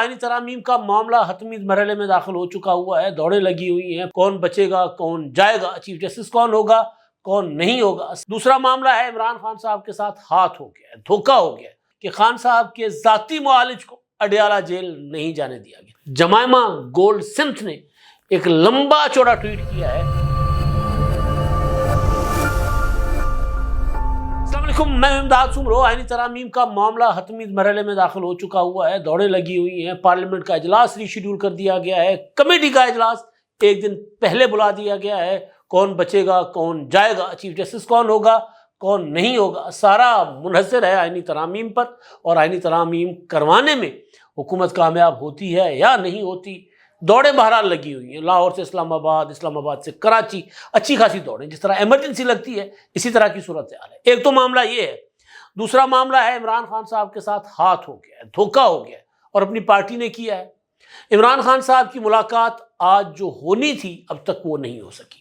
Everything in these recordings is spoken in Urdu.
آئینی ترامیم کا معاملہ حتمی مرحلے میں داخل ہو چکا ہوا ہے، دوڑیں لگی ہوئی ہیں، کون بچے گا کون جائے گا، چیف جسٹس کون ہوگا کون نہیں ہوگا۔ دوسرا معاملہ ہے عمران خان صاحب کے ساتھ ہاتھ ہو گیا ہے، دھوکہ ہو گیا ہے کہ خان صاحب کے ذاتی معالج کو اڈیالہ جیل نہیں جانے دیا گیا۔ جمائمہ گولڈ سمتھ نے ایک لمبا چوڑا ٹویٹ کیا ہے۔ السلام علیکم، میں امداد سمرو۔ آئینی ترامیم کا معاملہ حتمی مرحلے میں داخل ہو چکا ہوا ہے، دوڑیں لگی ہوئی ہیں، پارلیمنٹ کا اجلاس ری شیڈول کر دیا گیا ہے، کمیٹی کا اجلاس ایک دن پہلے بلا دیا گیا ہے، کون بچے گا کون جائے گا، چیف جسٹس کون ہوگا کون نہیں ہوگا، سارا منحصر ہے آئینی ترامیم پر، اور آئینی ترامیم کروانے میں حکومت کامیاب ہوتی ہے یا نہیں ہوتی۔ دوڑیں بہرحال لگی ہوئی ہیں، لاہور سے اسلام آباد، اسلام آباد سے کراچی، اچھی خاصی دوڑیں، جس طرح ایمرجنسی لگتی ہے اسی طرح کی صورتحال ہے۔ ایک تو معاملہ یہ ہے، دوسرا معاملہ ہے عمران خان صاحب کے ساتھ ہاتھ ہو گیا ہے، دھوکہ ہو گیا ہے، اور اپنی پارٹی نے کیا ہے۔ عمران خان صاحب کی ملاقات آج جو ہونی تھی اب تک وہ نہیں ہو سکی۔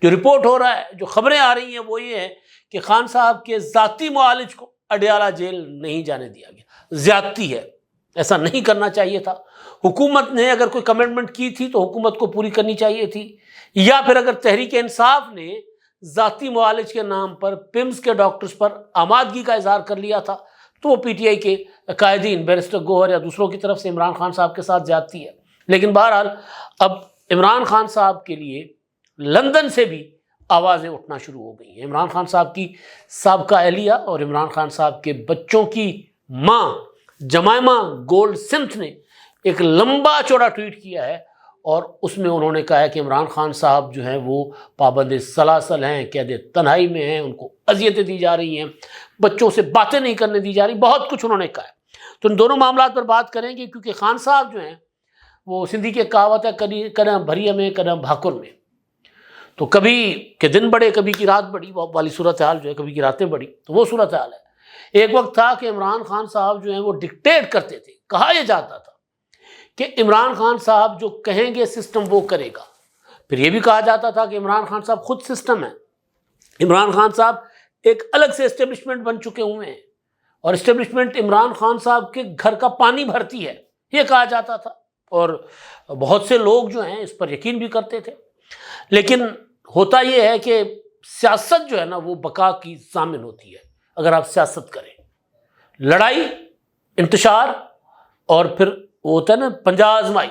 جو رپورٹ ہو رہا ہے، جو خبریں آ رہی ہیں وہ یہ ہے کہ خان صاحب کے ذاتی معالج کو اڈیالہ جیل نہیں جانے دیا گیا۔ زیادتی ہے، ایسا نہیں کرنا چاہیے تھا۔ حکومت نے اگر کوئی کمٹمنٹ کی تھی تو حکومت کو پوری کرنی چاہیے تھی، یا پھر اگر تحریک انصاف نے ذاتی معالج کے نام پر پمز کے ڈاکٹرز پر آمادگی کا اظہار کر لیا تھا تو وہ پی ٹی آئی کے قائدین بیرسٹر گوہر یا دوسروں کی طرف سے عمران خان صاحب کے ساتھ زیادتی ہے۔ لیکن بہرحال اب عمران خان صاحب کے لیے لندن سے بھی آوازیں اٹھنا شروع ہو گئی ہیں۔ عمران خان صاحب کی سابقہ اہلیہ اور عمران خان صاحب کے بچوں کی ماں جمائمہ گولڈ سمتھ نے ایک لمبا چوڑا ٹویٹ کیا ہے، اور اس میں انہوں نے کہا ہے کہ عمران خان صاحب جو ہیں وہ پابند سلاسل ہیں، قید تنہائی میں ہیں، ان کو اذیتیں دی جا رہی ہیں، بچوں سے باتیں نہیں کرنے دی جا رہی، بہت کچھ انہوں نے کہا ہے۔ تو ان دونوں معاملات پر بات کریں گے، کیونکہ خان صاحب جو ہیں وہ سندھی کے کہاوت ہے کدیں بھریا میں کدیں بھاکر میں، تو کبھی کہ دن بڑے کبھی کی رات بڑی والی صورتحال جو ہے، کبھی کی راتیں بڑی، تو وہ صورتحال ہے۔ ایک وقت تھا کہ عمران خان صاحب جو ہیں وہ ڈکٹیٹ کرتے تھے، کہا یہ جاتا تھا کہ عمران خان صاحب جو کہیں گے سسٹم وہ کرے گا۔ پھر یہ بھی کہا جاتا تھا کہ عمران خان صاحب خود سسٹم ہے، عمران خان صاحب ایک الگ سے اسٹیبلشمنٹ بن چکے ہوئے ہیں، اور اسٹیبلشمنٹ عمران خان صاحب کے گھر کا پانی بھرتی ہے، یہ کہا جاتا تھا، اور بہت سے لوگ جو ہیں اس پر یقین بھی کرتے تھے۔ لیکن ہوتا یہ ہے کہ سیاست جو ہے نا وہ بقا کی ضامن ہوتی ہے۔ اگر آپ سیاست کریں، لڑائی، انتشار، اور پھر وہ ہوتا ہے نا پنجہ آزمائی،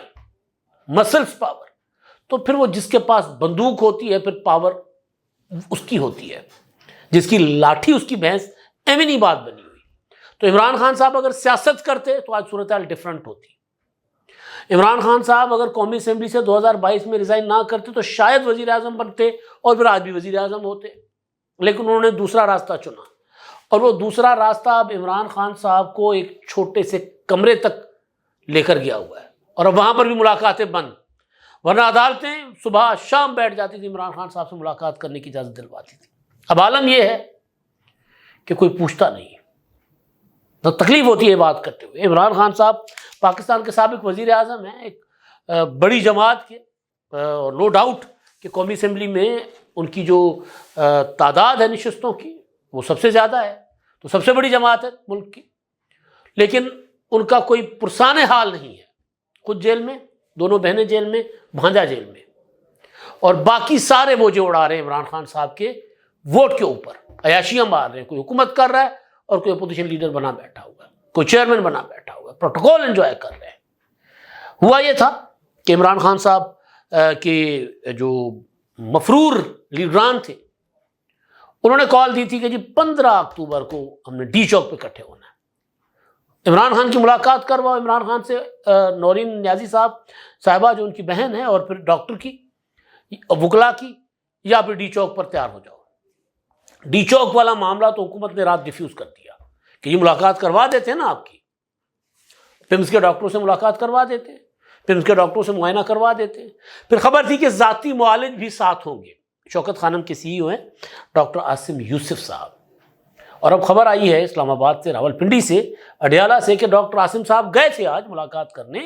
مسلس پاور، تو پھر وہ جس کے پاس بندوق ہوتی ہے پھر پاور اس کی ہوتی ہے، جس کی لاٹھی اس کی بھینس، ایمنی بات بنی ہوئی۔ تو عمران خان صاحب اگر سیاست کرتے تو آج صورتحال ڈیفرنٹ ہوتی۔ عمران خان صاحب اگر قومی اسمبلی سے 2022 میں ریزائن نہ کرتے تو شاید وزیر اعظم بنتے، اور پھر آج بھی وزیر اعظم ہوتے، لیکن انہوں نے دوسرا راستہ چنا، اور وہ دوسرا راستہ اب عمران خان صاحب کو ایک چھوٹے سے کمرے تک لے کر گیا ہوا ہے، اور اب وہاں پر بھی ملاقاتیں بند، ورنہ عدالتیں صبح شام بیٹھ جاتی تھی، عمران خان صاحب سے ملاقات کرنے کی اجازت دلواتی تھی۔ اب عالم یہ ہے کہ کوئی پوچھتا نہیں، تو تکلیف ہوتی ہے بات کرتے ہوئے۔ عمران خان صاحب پاکستان کے سابق وزیر اعظم ہیں، ایک بڑی جماعت کے، اور نو ڈاؤٹ کہ قومی اسمبلی میں ان کی جو تعداد ہے نشستوں کی وہ سب سے زیادہ ہے، تو سب سے بڑی جماعت ہے ملک کی، لیکن ان کا کوئی پرسان حال نہیں ہے۔ خود جیل میں، دونوں بہنیں جیل میں، بھانجا جیل میں، اور باقی سارے موجے اڑا رہے ہیں عمران خان صاحب کے ووٹ کے اوپر، عیاشیاں مار رہے ہیں، کوئی حکومت کر رہا ہے اور کوئی اپوزیشن لیڈر بنا بیٹھا ہوا ہے، کوئی چیئرمین بنا بیٹھا ہوا ہے، پروٹوکول انجوائے کر رہے ہیں۔ ہوا یہ تھا کہ عمران خان صاحب کے جو مفرور لیڈران تھے انہوں نے کال دی تھی کہ جی 15 اکتوبر کو ہم نے ڈی چوک پہ اکٹھے ہونا ہے، عمران خان کی ملاقات کرواؤ، عمران خان سے نورین نیازی صاحبہ جو ان کی بہن ہے، اور پھر ڈاکٹر کی، وکلا کی، یا پھر ڈی چوک پر تیار ہو جاؤ۔ ڈی چوک والا معاملہ تو حکومت نے رات ڈیفیوز کر دیا کہ یہ ملاقات کروا دیتے ہیں نا آپ کی، پمز کے ڈاکٹروں سے ملاقات کروا دیتے ہیں، پمز کے ڈاکٹروں سے معائنہ کروا دیتے ہیں۔ پھر خبر تھی کہ ذاتی معالج بھی ساتھ ہوں گے، شوکت خانم کے سی ای او ہیں ڈاکٹر عاصم یوسف صاحب، اور اب خبر آئی ہے اسلام آباد سے، راولپنڈی سے، اڈیالہ سے، کہ ڈاکٹر عاصم صاحب گئے تھے آج ملاقات کرنے،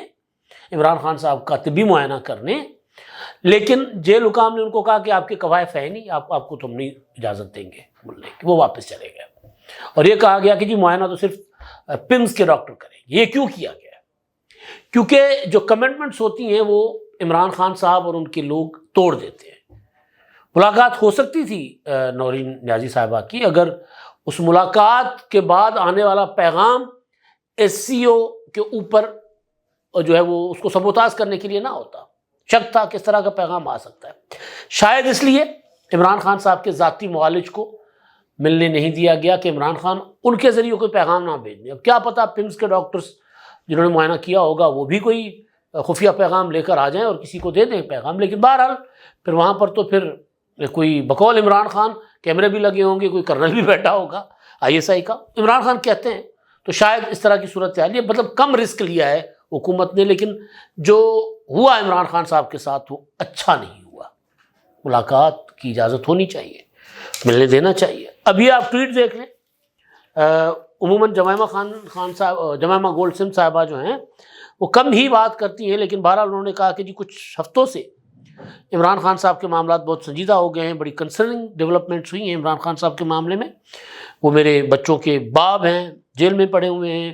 عمران خان صاحب کا طبی معائنہ کرنے، لیکن جیل حکام نے ان کو کہا کہ آپ کے قوائف ہے نہیں، آپ کو تو ہم نہیں اجازت دیں گے ملنے کی، وہ واپس چلے گئے، اور یہ کہا گیا کہ جی معائنہ تو صرف پمز کے ڈاکٹر کریں گے۔ یہ کیوں کیا گیا؟ کیونکہ جو کمٹمنٹس ہوتی ہیں وہ عمران خان صاحب اور ان کے لوگ توڑ دیتے ہیں۔ ملاقات ہو سکتی تھی نورین نیازی صاحبہ کی، اگر اس ملاقات کے بعد آنے والا پیغام ایس سی او کے اوپر جو ہے وہ اس کو سبوتاژ کرنے کے لیے نہ ہوتا۔ شک تھا کس طرح کا پیغام آ سکتا ہے، شاید اس لیے عمران خان صاحب کے ذاتی معالج کو ملنے نہیں دیا گیا کہ عمران خان ان کے ذریعے کوئی پیغام نہ بھیج دیں۔ اب کیا پتہ پمس کے ڈاکٹرز جنہوں نے معائنہ کیا ہوگا وہ بھی کوئی خفیہ پیغام لے کر آ جائیں اور کسی کو دے دیں پیغام، لیکن بہرحال پھر وہاں پر تو پھر کوئی بقول عمران خان کیمرے بھی لگے ہوں گے، کوئی کرنل بھی بیٹھا ہوگا آئی ایس آئی کا، عمران خان کہتے ہیں، تو شاید اس طرح کی صورتحال یہ مطلب کم رسک لیا ہے حکومت نے، لیکن جو ہوا عمران خان صاحب کے ساتھ وہ اچھا نہیں ہوا۔ ملاقات کی اجازت ہونی چاہیے، ملنے دینا چاہیے۔ ابھی آپ ٹویٹ دیکھ لیں، عموماً جمائمہ گولڈ سم صاحبہ جو ہیں وہ کم ہی بات کرتی ہیں، لیکن بہرحال انہوں نے کہا کہ جی کچھ ہفتوں سے عمران خان صاحب کے معاملات بہت سنجیدہ ہو گئے ہیں، بڑی کنسرننگ ڈیولپمنٹس ہوئی ہیں عمران خان صاحب کے معاملے میں، وہ میرے بچوں کے باپ ہیں، جیل میں پڑے ہوئے ہیں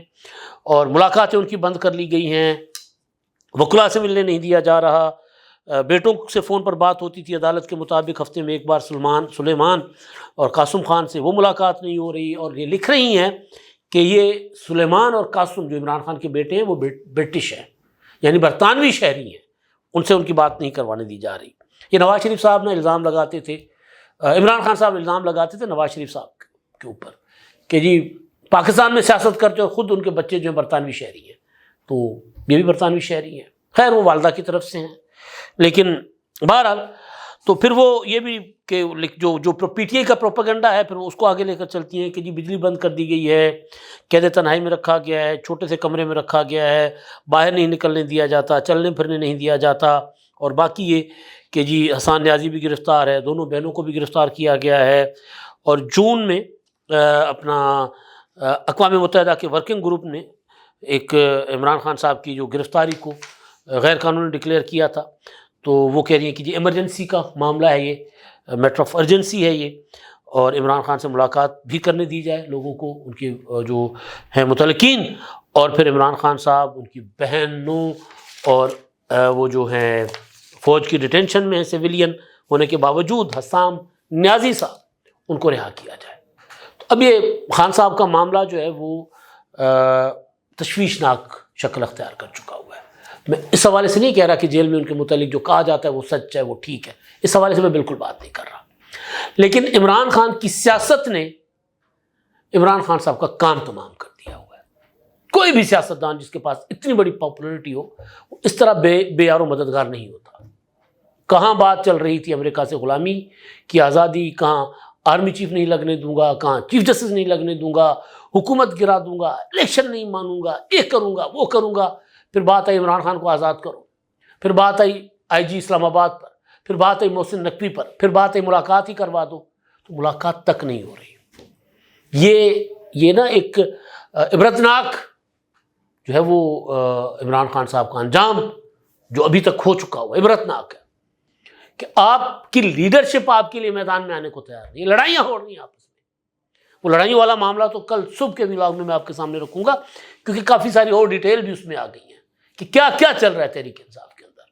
اور ملاقاتیں ان کی بند کر لی گئی ہیں، وکلاء سے ملنے نہیں دیا جا رہا، بیٹوں سے فون پر بات ہوتی تھی عدالت کے مطابق ہفتے میں ایک بار سلیمان اور قاسم خان سے وہ ملاقات نہیں ہو رہی، اور یہ لکھ رہی ہیں کہ یہ سلیمان اور قاسم جو عمران خان کے بیٹے ہیں وہ برٹش ہیں، یعنی برطانوی شہری ہیں، ان سے ان کی بات نہیں کروانے دی جا رہی۔ یہ نواز شریف صاحب نے الزام لگاتے تھے، عمران خان صاحب الزام لگاتے تھے نواز شریف صاحب کے اوپر کہ جی پاکستان میں سیاست کرتے اور خود ان کے بچے جو ہیں برطانوی شہری ہیں، تو یہ بھی برطانوی شہری ہیں، خیر وہ والدہ کی طرف سے ہیں، لیکن بہرحال تو پھر وہ یہ بھی کہ جو پی ٹی آئی کا پروپیگنڈا ہے پھر وہ اس کو آگے لے کر چلتی ہیں کہ جی بجلی بند کر دی گئی ہے، قید تنہائی میں رکھا گیا ہے، چھوٹے سے کمرے میں رکھا گیا ہے، باہر نہیں نکلنے دیا جاتا، چلنے پھرنے نہیں دیا جاتا، اور باقی یہ کہ جی حسان نیازی بھی گرفتار ہے، دونوں بہنوں کو بھی گرفتار کیا گیا ہے، اور جون میں اپنا اقوام متحدہ کے ورکنگ گروپ نے ایک عمران خان صاحب کی جو گرفتاری کو غیر قانونی ڈکلیئر کیا تھا، تو وہ کہہ رہی ہیں کہ جی ایمرجنسی کا معاملہ ہے، یہ میٹر آف ارجنسی ہے یہ، اور عمران خان سے ملاقات بھی کرنے دی جائے لوگوں کو، ان کے جو ہیں متعلقین، اور پھر عمران خان صاحب ان کی بہنوں اور وہ جو ہیں فوج کی ڈیٹینشن میں سویلین ہونے کے باوجود حسام نیازی صاحب ان کو رہا کیا جائے۔ تو اب یہ خان صاحب کا معاملہ جو ہے وہ تشویشناک شکل اختیار کر چکا ہوا ہے۔ میں اس حوالے سے نہیں کہہ رہا کہ جیل میں ان کے متعلق جو کہا جاتا ہے وہ سچ ہے، وہ ٹھیک ہے، اس حوالے سے میں بالکل بات نہیں کر رہا، لیکن عمران خان کی سیاست نے عمران خان صاحب کا کام تمام کر دیا ہوا ہے۔ کوئی بھی سیاستدان جس کے پاس اتنی بڑی پاپولرٹی ہو وہ اس طرح بے یار و مددگار نہیں ہوتا۔ کہاں بات چل رہی تھی امریکہ سے غلامی کی آزادی، کہاں آرمی چیف نہیں لگنے دوں گا، کہاں چیف جسٹس نہیں لگنے دوں گا، حکومت گرا دوں گا، الیکشن نہیں مانوں گا، یہ کروں گا وہ کروں گا، پھر بات آئی عمران خان کو آزاد کرو، پھر بات آئی آئی جی اسلام آباد پر، پھر بات آئی محسن نقوی پر، پھر بات آئی ملاقات ہی کروا دو، تو ملاقات تک نہیں ہو رہی۔ یہ نا ایک عبرتناک جو ہے وہ عمران خان صاحب کا انجام جو ابھی تک ہو چکا ہوا عبرتناک ہے کہ آپ کی لیڈرشپ آپ کے لیے میدان میں آنے کو تیار نہیں، لڑائیاں ہو رہی ہیں آپس میں۔ وہ لڑائیوں والا معاملہ تو کل صبح کے ولاگ میں آپ کے سامنے رکھوں گا، کیونکہ کافی ساری اور ڈیٹیل بھی اس میں آ گئی ہیں کہ کیا کیا چل رہا ہے تحریک انصاف کے اندر۔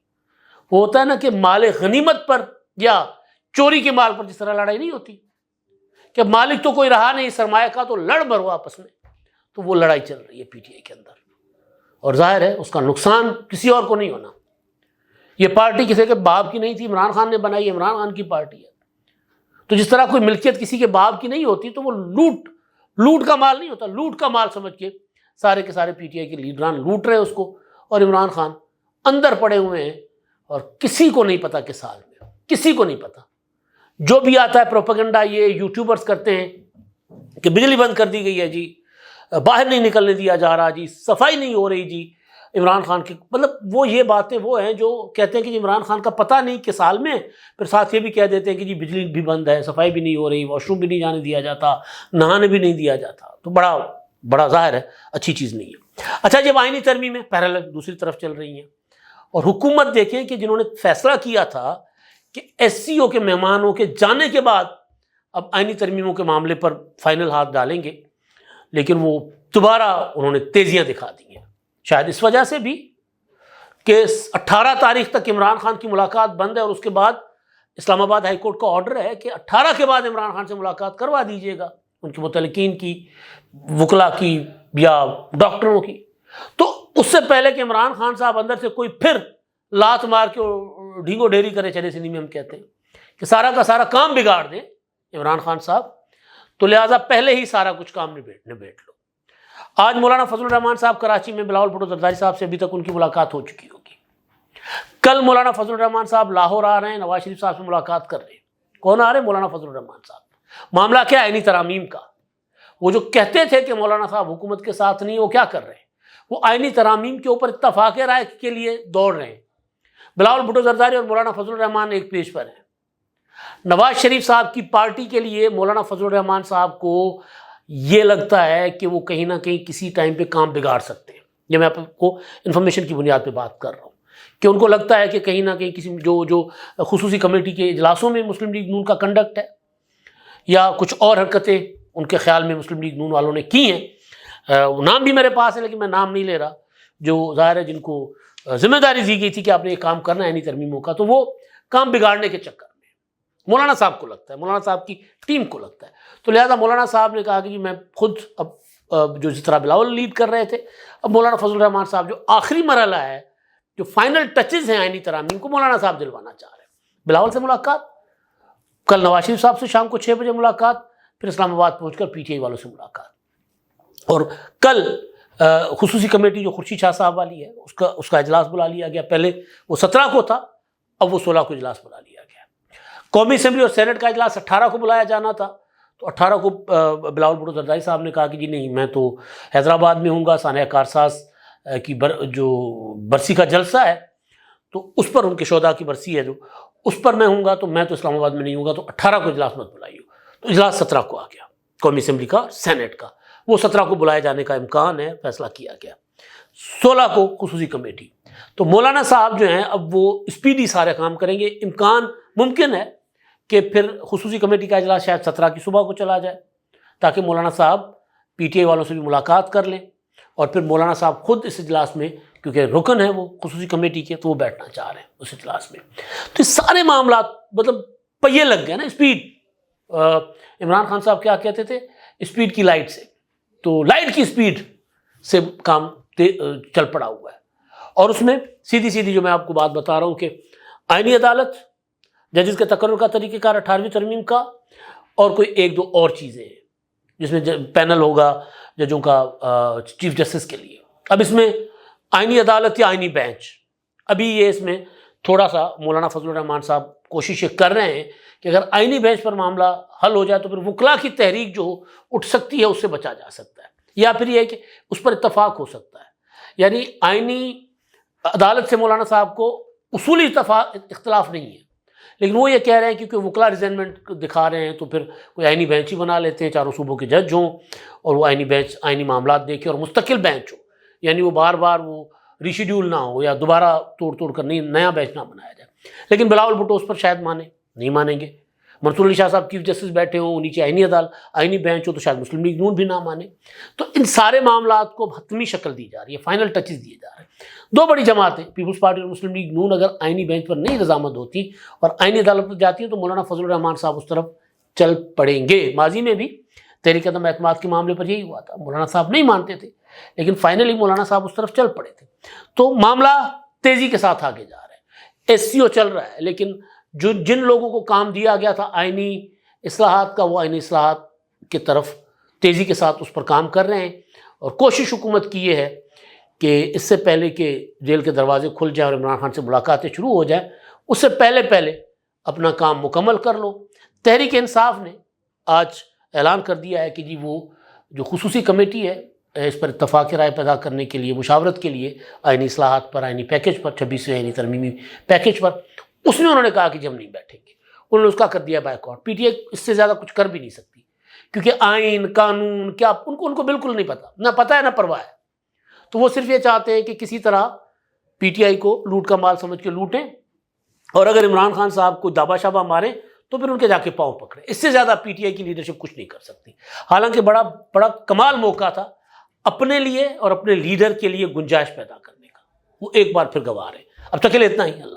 وہ ہوتا ہے نا کہ مال غنیمت پر یا چوری کے مال پر جس طرح لڑائی نہیں ہوتی کہ مالک تو کوئی رہا نہیں سرمایہ کا تو لڑ مرو آپس میں، تو وہ لڑائی چل رہی ہے پی ٹی آئی کے اندر، اور ظاہر ہے اس کا نقصان کسی اور کو نہیں ہونا۔ یہ پارٹی کسی کے باپ کی نہیں تھی، عمران خان نے بنائی، عمران خان کی پارٹی ہے، تو جس طرح کوئی ملکیت کسی کے باپ کی نہیں ہوتی تو وہ لوٹ کا مال نہیں ہوتا، لوٹ کا مال سمجھ کے سارے کے سارے پی ٹی آئی کے لیڈران لوٹ رہے ہیں اس کو، اور عمران خان اندر پڑے ہوئے ہیں، اور کسی کو نہیں پتا کس حال میں، کسی کو نہیں پتا۔ جو بھی آتا ہے پروپیگنڈا یہ یوٹیوبرز کرتے ہیں کہ بجلی بند کر دی گئی ہے جی، باہر نہیں نکلنے دیا جا رہا جی، صفائی نہیں ہو رہی جی، عمران خان کی مطلب وہ یہ باتیں وہ ہیں جو کہتے ہیں کہ عمران خان کا پتہ نہیں کس حال میں، پھر ساتھ یہ بھی کہہ دیتے ہیں کہ جی بجلی بھی بند ہے، صفائی بھی نہیں ہو رہی، واش روم بھی نہیں جانے دیا جاتا، نہانے بھی نہیں دیا جاتا، تو بڑا ظاہر ہے اچھی چیز نہیں ہے۔ اچھا جب آئینی ترمیمیں پیرالل دوسری طرف چل رہی ہیں، اور حکومت دیکھیں کہ جنہوں نے فیصلہ کیا تھا کہ ایس سی او کے مہمانوں کے جانے کے بعد اب آئینی ترمیموں کے معاملے پر فائنل ہاتھ ڈالیں گے، لیکن وہ دوبارہ انہوں نے تیزیاں دکھا دی ہیں، شاید اس وجہ سے بھی کہ 18 تاریخ تک عمران خان کی ملاقات بند ہے، اور اس کے بعد اسلام آباد ہائی کورٹ کا آرڈر ہے کہ 18 کے بعد عمران خان سے ملاقات کروا دیجیے گا، ان کے متعلقین کی، وکلا کی یا ڈاکٹروں کی۔ تو اس سے پہلے کہ عمران خان صاحب اندر سے کوئی پھر لات مار کے ڈھینگو ڈھیری کرے، چلے سندھی میں ہم کہتے ہیں کہ سارا کا سارا کام بگاڑ دیں عمران خان صاحب، تو لہٰذا پہلے ہی سارا کچھ کام نبیٹ لو۔ آج مولانا فضل الرحمان صاحب کراچی میں بلاول بھٹو زرداری صاحب سے ابھی تک ان کی ملاقات ہو چکی ہوگی۔ کل مولانا فضل الرحمان صاحب لاہور آ رہے ہیں، نواز شریف صاحب سے ملاقات کر رہے ہیں۔ کون آ رہے ہیں؟ مولانا فضل الرحمان صاحب۔ معاملہ کیا ہے؟ آئینی ترامیم کا۔ وہ جو کہتے تھے کہ مولانا صاحب حکومت کے ساتھ نہیں، وہ کیا کر رہے ہیں؟ وہ آئینی ترامیم کے اوپر اتفاق رائے کے لیے دوڑ رہے ہیں۔ بلاول بھٹو زرداری اور مولانا فضل الرحمان ایک پیج پر ہیں۔ نواز شریف صاحب کی پارٹی کے لیے مولانا فضل الرحمان صاحب کو یہ لگتا ہے کہ وہ کہیں نہ کہیں کسی ٹائم پہ کام بگاڑ سکتے ہیں۔ یہ میں آپ کو انفارمیشن کی بنیاد پہ بات کر رہا ہوں کہ ان کو لگتا ہے کہ کہیں نہ کہیں کسی جو خصوصی کمیٹی کے اجلاسوں میں مسلم لیگ نون کا کنڈکٹ ہے یا کچھ اور حرکتیں ان کے خیال میں مسلم لیگ نون والوں نے کی ہیں، نام بھی میرے پاس ہے لیکن میں نام نہیں لے رہا، جو ظاہر ہے جن کو ذمہ داری دی گئی تھی کہ آپ نے یہ کام کرنا ہے آئینی ترمیموں کا، تو وہ کام بگاڑنے کے چکر میں مولانا صاحب کو لگتا ہے، مولانا صاحب کی ٹیم کو لگتا ہے۔ تو لہٰذا مولانا صاحب نے کہا کہ جی میں خود اب جو جس طرح بلاول لیڈ کر رہے تھے، اب مولانا فضل الرحمان صاحب جو آخری مرحلہ ہے، جو فائنل ٹچز ہیں آئینی ترامیم کو، مولانا صاحب دلوانا چاہ رہے ہیں۔ بلاول سے ملاقات، کل نواز شریف صاحب سے شام کو 6 بجے ملاقات، پھر اسلام آباد پہنچ کر پی ٹی آئی والوں سے ملاقات، اور کل خصوصی کمیٹی جو خورشید شاہ صاحب والی ہے اس کا اجلاس بلا لیا گیا۔ پہلے وہ 17 کو تھا، اب وہ 16 کو اجلاس بلا لیا گیا۔ قومی اسمبلی اور سینٹ کا اجلاس 18 کو بلایا جانا تھا، تو 18 کو بلاول بھٹو زرداری صاحب نے کہا کہ جی نہیں، میں تو حیدرآباد میں ہوں گا، سانحہ کارساز کی جو برسی کا جلسہ ہے تو اس پر، ان کے شہداء کی برسی ہے جو، اس پر میں ہوں گا، تو میں تو اسلام آباد میں نہیں ہوں گا، تو 18 کو اجلاس مت بلائیے۔ تو اجلاس 17 کو آ گیا، قومی اسمبلی کا، سینٹ کا، وہ 17 کو بلائے جانے کا امکان ہے، فیصلہ کیا گیا۔ 16 کو خصوصی کمیٹی۔ تو مولانا صاحب جو ہیں اب وہ اسپیڈی سارے کام کریں گے۔ امکان ممکن ہے کہ پھر خصوصی کمیٹی کا اجلاس شاید 17 کی صبح کو چلا جائے، تاکہ مولانا صاحب پی ٹی آئی والوں سے بھی ملاقات کر لیں، اور پھر مولانا صاحب خود اس اجلاس میں، کیونکہ رکن ہیں وہ خصوصی کمیٹی کے، تو وہ بیٹھنا چاہ رہے ہیں اس اجلاس میں۔ تو یہ سارے معاملات مطلب پہیے لگ گئے نا، اسپیڈ۔ عمران خان صاحب کیا کہتے تھے؟ اسپیڈ کی لائٹ سے، تو لائٹ کی اسپیڈ سے کام چل پڑا ہوا ہے۔ اور اس میں سیدھی جو میں آپ کو بات بتا رہا ہوں کہ آئینی عدالت، ججز کے تقرر کا طریقہ کار 18ویں ترمیم کا، اور کوئی ایک دو اور چیزیں ہیں جس میں پینل ہوگا ججوں کا چیف جسٹس کے لیے۔ اب اس میں آئینی عدالت یا آئینی بینچ، ابھی یہ اس میں تھوڑا سا مولانا فضل الرحمان صاحب کوششیں کر رہے ہیں کہ اگر آئینی بینچ پر معاملہ حل ہو جائے تو پھر وکلا کی تحریک جو اٹھ سکتی ہے اس سے بچا جا سکتا ہے، یا پھر یہ ہے کہ اس پر اتفاق ہو سکتا ہے۔ یعنی آئینی عدالت سے مولانا صاحب کو اصولی اختلاف نہیں ہے، لیکن وہ یہ کہہ رہے ہیں کیونکہ وکلا ریزائنمنٹ دکھا رہے ہیں تو پھر کوئی آئینی بینچ ہی بنا لیتے ہیں، چاروں صوبوں کے جج ہوں اور وہ آئینی بینچ آئینی معاملات دیکھے اور مستقل بینچ ہو، یعنی وہ بار بار وہ ریشیڈیول نہ ہو یا دوبارہ توڑ کر نیا بینچ نہ بنایا جائے۔ لیکن بلاول بھٹو اس پر شاید نہیں مانیں گے۔ منصور علی شاہ صاحب چیف جسٹس بیٹھے ہوں، نیچے آئینی بینچ ہو، تو شاید مسلم لیگ نون بھی نہ مانے۔ تو ان سارے معاملات کو حتمی شکل دی جا رہی ہے، فائنل ٹچز دیے جا رہے ہیں۔ دو بڑی جماعتیں پیپلز پارٹی اور مسلم لیگ نون اگر آئینی بینچ پر نہیں رضامند ہوتی اور آئینی عدالت پر جاتی ہیں تو مولانا فضل الرحمان صاحب اس طرف چل پڑیں گے۔ ماضی میں بھی تحریک عدم اعتماد کے معاملے پر یہی ہوا تھا، مولانا صاحب نہیں مانتے تھے لیکن فائنلی مولانا صاحب اس طرف چل پڑے تھے۔ تو معاملہ تیزی کے ساتھ آگے جا رہا ہے، ایس سی او چل رہا ہے، لیکن جن لوگوں کو کام دیا گیا تھا آئینی اصلاحات کا، وہ آئینی اصلاحات کی طرف تیزی کے ساتھ اس پر کام کر رہے ہیں، اور کوشش حکومت کی یہ ہے کہ اس سے پہلے کہ جیل کے دروازے کھل جائیں اور عمران خان سے ملاقاتیں شروع ہو جائیں، اس سے پہلے اپنا کام مکمل کر لو۔ تحریک انصاف نے آج اعلان کر دیا ہے کہ جی وہ جو خصوصی کمیٹی ہے اس پر اتفاق رائے پیدا کرنے کے لیے، مشاورت کے لیے آئینی اصلاحات پر، آئینی پیکج پر، 26ویں آئینی ترمیمی پیکج پر، اس میں انہوں نے کہا کہ جی ہم نہیں بیٹھیں گے۔ انہوں نے اس کا کر دیا bike out. P T I اس سے زیادہ کچھ کر بھی نہیں سکتی، کیونکہ آئین قانون کیا ان کو بالکل نہیں پتہ، نہ پتہ ہے نہ پرواہ ہے۔ تو وہ صرف یہ چاہتے ہیں کہ کسی طرح پی ٹی آئی کو لوٹ کا مال سمجھ کے لوٹیں، اور اگر عمران خان صاحب کو دابا شابا ماریں تو پھر ان کے جا کے پاؤں پکڑیں۔ اس سے زیادہ پی ٹی آئی کی لیڈرشپ کچھ نہیں کر سکتی۔ حالانکہ بڑا کمال موقع تھا اپنے لیے اور اپنے لیڈر کے لیے گنجائش پیدا کرنے کا، وہ ایک بار پھر گنوا رہے ہیں۔ اب تک کے لیے اتنا ہی، اللہ